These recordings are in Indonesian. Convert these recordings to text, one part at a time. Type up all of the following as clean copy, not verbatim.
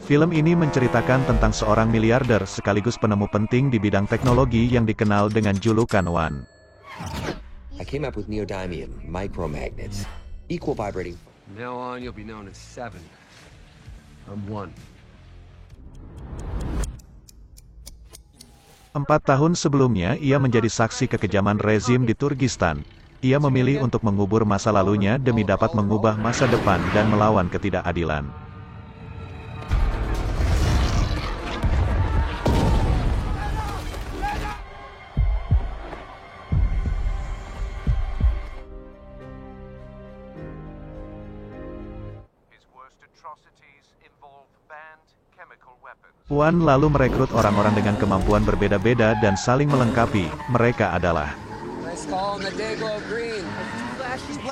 Film ini menceritakan tentang seorang miliarder sekaligus penemu penting di bidang teknologi yang dikenal dengan julukan One. I came up with neodymium micromagnets, equal vibrating. From now on, you'll be known as Seven. I'm One. 4 tahun sebelumnya ia menjadi saksi kekejaman rezim di Turkistan. Ia memilih untuk mengubur masa lalunya demi dapat mengubah masa depan dan melawan ketidakadilan. One lalu merekrut orang-orang dengan kemampuan berbeda-beda dan saling melengkapi. Mereka adalah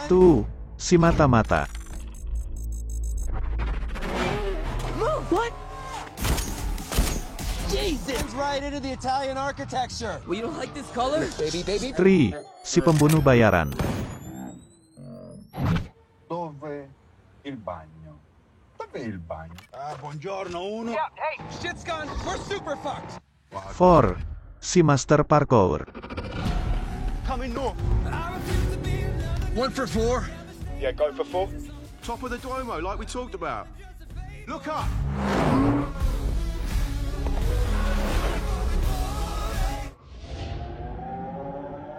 tuh, si mata-mata. What? Jesus! Right into the Italian architecture. Well, you don't like this color? Baby. Tri, si pembunuh bayaran. Dove il bagno? Dov'è il bagno? Buongiorno, uno. Yeah, hey, shit's gone. We're super fucked. 4. Si master parkour. Coming north. 1 for 4. Yeah, go for 4. Top of the Duomo, like we talked about. Look up.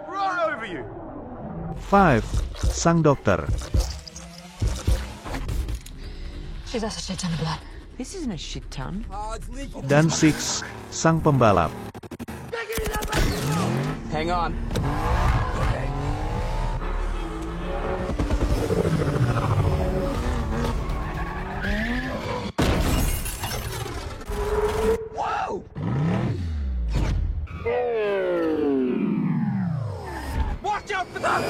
Right over you. 5. Sang dokter. She's lost a shit ton of blood. This isn't a shit ton. Dan 6. Sang pembalap. Hang on. Whoa! Watch out for that!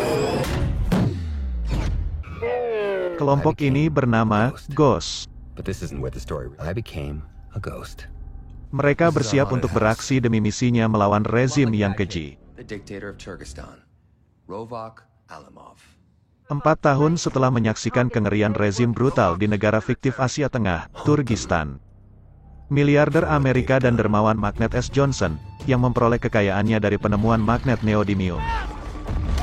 Kelompok ini bernama Ghost. But this isn't where the story. I became a ghost. Mereka bersiap untuk beraksi demi misinya melawan rezim yang keji. The dictator of Turkestan, Rovak Alimov. 4 tahun setelah menyaksikan kengerian rezim brutal di negara fiktif Asia Tengah, Turkistan. Miliarder Amerika dan dermawan Magnet S. Johnson, yang memperoleh kekayaannya dari penemuan magnet neodymium.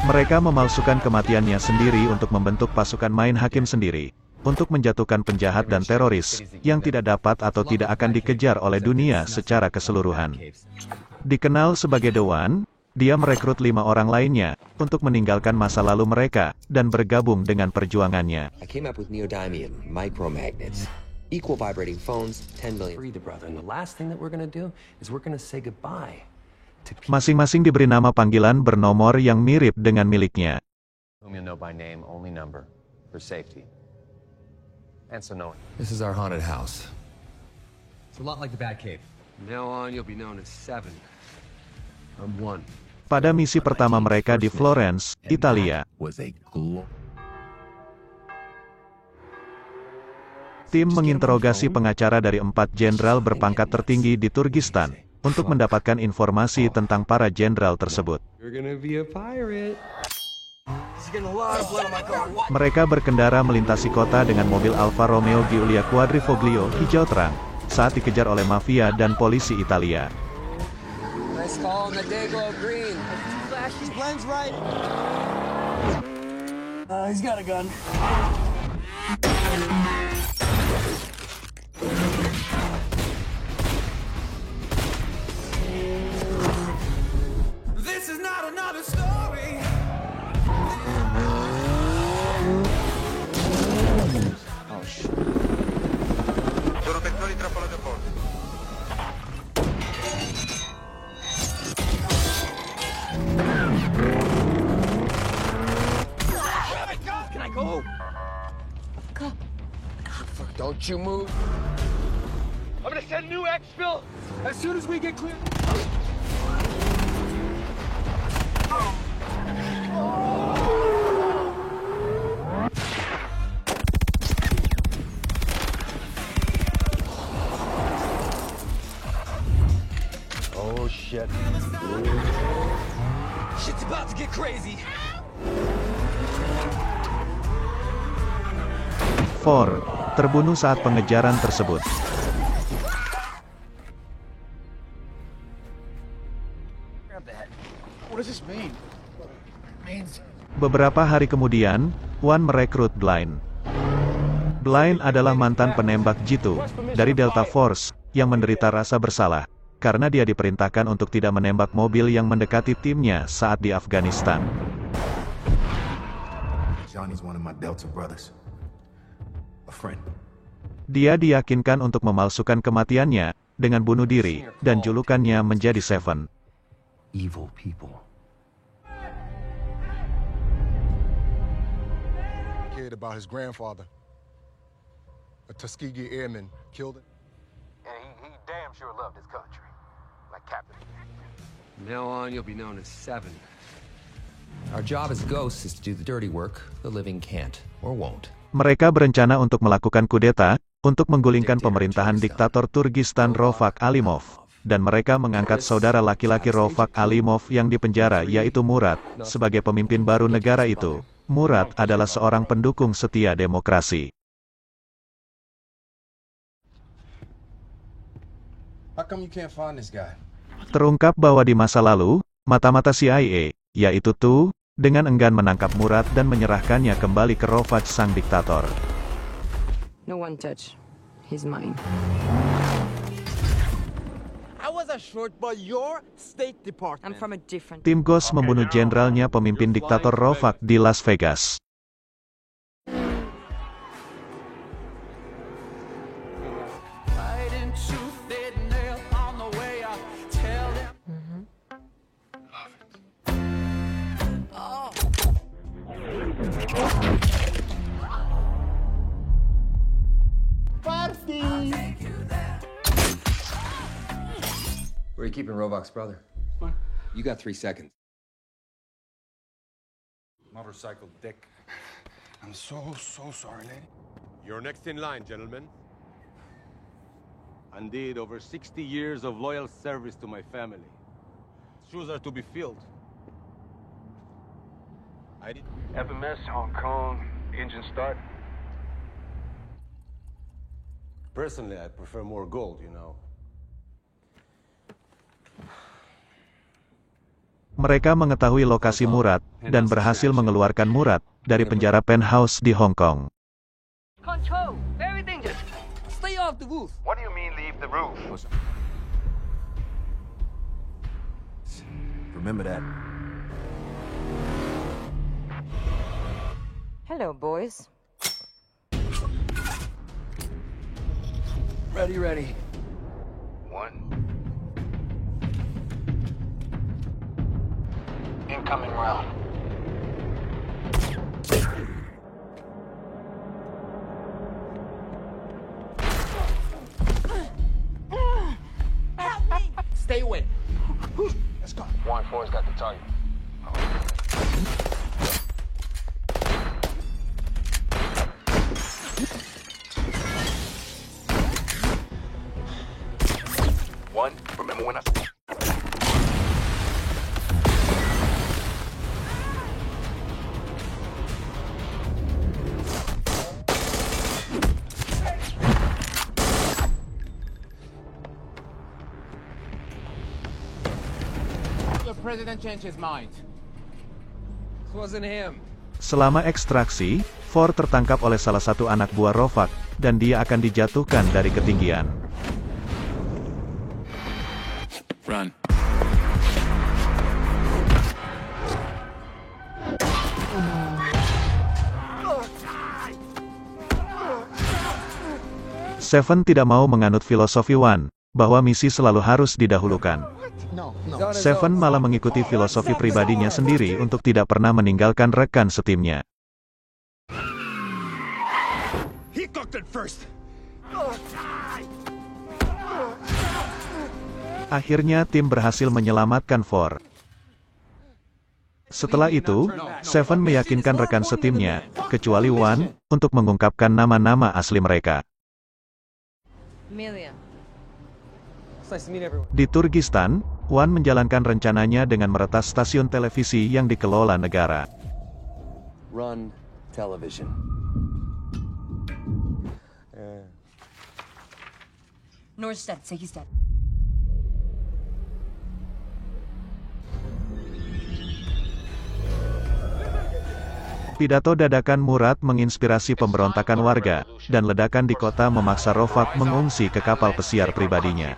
Mereka memalsukan kematiannya sendiri untuk membentuk pasukan main hakim sendiri, untuk menjatuhkan penjahat dan teroris, yang tidak dapat atau tidak akan dikejar oleh dunia secara keseluruhan. Dikenal sebagai The One, dia merekrut 5 orang lainnya, untuk meninggalkan masa lalu mereka, dan bergabung dengan perjuangannya. I came up with neodymium micromagnets, equal vibrating phones, 10 million. Free the brother, and the last thing that we're gonna do is we're gonna say goodbye to people Masing-masing diberi nama panggilan bernomor yang mirip dengan miliknya. whom you'll know by name, only number, for safety. And so no one. This is our haunted house. It's a lot like the Batcave. From now on, you'll be known as Seven. I'm One. Pada misi pertama mereka di Florence, Italia, Was a tim menginterogasi pengacara dari 4 jenderal berpangkat tertinggi di Turkistan, untuk mendapatkan informasi tentang para jenderal tersebut. You're gonna be a pirate. Mereka berkendara melintasi kota dengan mobil Alfa Romeo Giulia Quadrifoglio hijau terang, saat dikejar oleh mafia dan polisi Italia. Nice call on the Dayglow green. He blends right. He's got a gun. This is not another story. Oh shit. Sono tectoni trappola da porta. Can I go? Go. Don't you move. I'm gonna send new exfil as soon as we get clear. Oh shit. Shit's about to get crazy. 4. terbunuh saat pengejaran tersebut. Beberapa hari kemudian, Wan merekrut Blind. Blind adalah mantan penembak jitu dari Delta Force yang menderita rasa bersalah karena dia diperintahkan untuk tidak menembak mobil yang mendekati timnya saat di Afghanistan. Johnny's one of my Delta brothers. A friend. Dia diyakinkan untuk memalsukan kematiannya dengan bunuh diri dan julukannya menjadi Seven. Evil people. Cared about his grandfather. A Tuskegee airman killed him. And he damn sure loved his country. Like Captain. From now on, you'll be known as Seven. Our job as ghosts is to do the dirty work the living can't or won't. Mereka berencana untuk melakukan kudeta untuk menggulingkan pemerintahan diktator Turkistan Rofaq Alimov, dan mereka mengangkat saudara laki-laki Rofaq Alimov yang dipenjara yaitu Murad sebagai pemimpin baru negara itu. Murad adalah seorang pendukung setia demokrasi. How come you can't find this guy? Terungkap bahwa di masa lalu, mata-mata CIA, yaitu Tu, dengan enggan menangkap Murad dan menyerahkannya kembali ke Rofaq sang diktator. No one touch. He's mine. I was a short, but your State Department. I'm from a different... Tim Ghost membunuh jenderalnya pemimpin diktator Rofaq di Las Vegas. Where are you keeping Rovok's brother? What? You got 3 seconds. Motorcycle dick. I'm so sorry, lady. You're next in line, gentlemen. Indeed, over 60 years of loyal service to my family. Shoes are to be filled. FMS, Hong Kong, engine start. Personally, I prefer more gold, you know. Mereka mengetahui lokasi Murad dan berhasil mengeluarkan Murad dari penjara penthouse di Hong Kong. Control, very dangerous. Stay off the roof. What do you mean leave the roof? Remember that. Hello, boys. Ready. 1. Incoming round. Help me! Stay away. Let's go. 1-4's got the target. Remember when I... The president changed his mind. This wasn't him. Selama ekstraksi, Ford tertangkap oleh salah satu anak buah Rofaq, dan dia akan dijatuhkan dari ketinggian. Run. Seven tidak mau menganut filosofi Wan, bahwa misi selalu harus didahulukan. Seven malah mengikuti filosofi pribadinya sendiri untuk tidak pernah meninggalkan rekan setimnya. He cooked it first. Akhirnya tim berhasil menyelamatkan Ford. Setelah itu, Seven meyakinkan rekan setimnya, kecuali Wan, untuk mengungkapkan nama-nama asli mereka. Amelia. Di Turkistan, Wan menjalankan rencananya dengan meretas stasiun televisi yang dikelola negara. Run television. Nora's dead. Say he's dead. Pidato dadakan Murad menginspirasi pemberontakan warga, dan ledakan di kota memaksa Rofak mengungsi ke kapal pesiar pribadinya.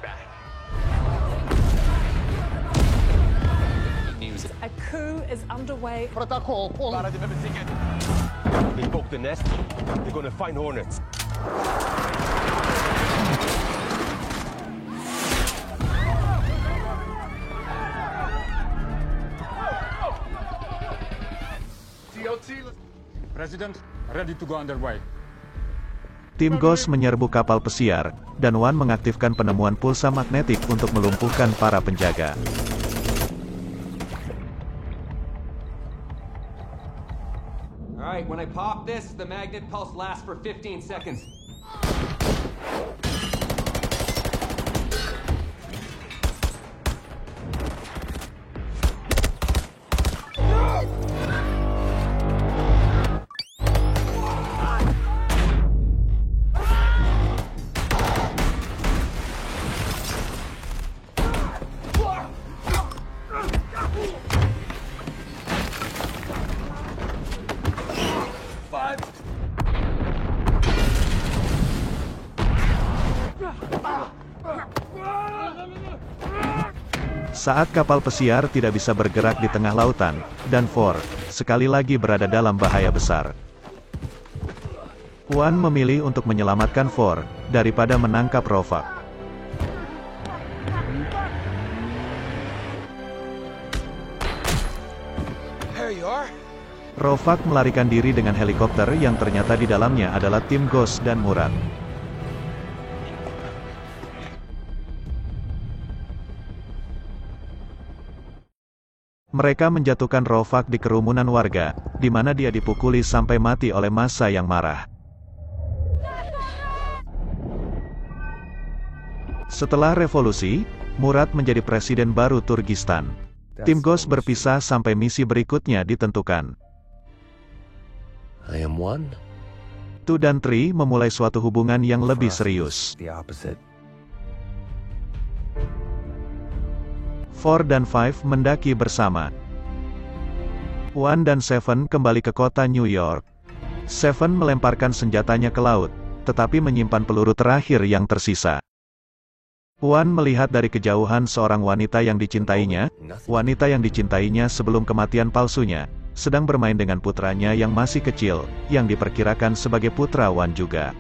A coup is underway. They poke the nest, they're gonna find hornets. President, ready to go underway. Tim Ghost menyerbu kapal pesiar, dan Wan mengaktifkan penemuan pulsa magnetik untuk melumpuhkan para penjaga. Alright, when I pop this, the magnet pulse lasts for 15 seconds. Saat kapal pesiar tidak bisa bergerak di tengah lautan, dan Ford sekali lagi berada dalam bahaya besar. Wan memilih untuk menyelamatkan Ford daripada menangkap Rofak. Rofak melarikan diri dengan helikopter yang ternyata di dalamnya adalah tim Ghost dan Murad. Mereka menjatuhkan Rofak di kerumunan warga, di mana dia dipukuli sampai mati oleh massa yang marah. Setelah revolusi, Murad menjadi presiden baru Turkistan. Tim Ghost berpisah sampai misi berikutnya ditentukan. I am one. Tu dan Tri memulai suatu hubungan yang lebih serius. The opposite. 4 dan 5 mendaki bersama. 1 dan 7 kembali ke kota New York. 7 melemparkan senjatanya ke laut, tetapi menyimpan peluru terakhir yang tersisa. 1 melihat dari kejauhan seorang wanita yang dicintainya, wanita yang dicintainya sebelum kematian palsunya, sedang bermain dengan putranya yang masih kecil, yang diperkirakan sebagai putra 1 juga.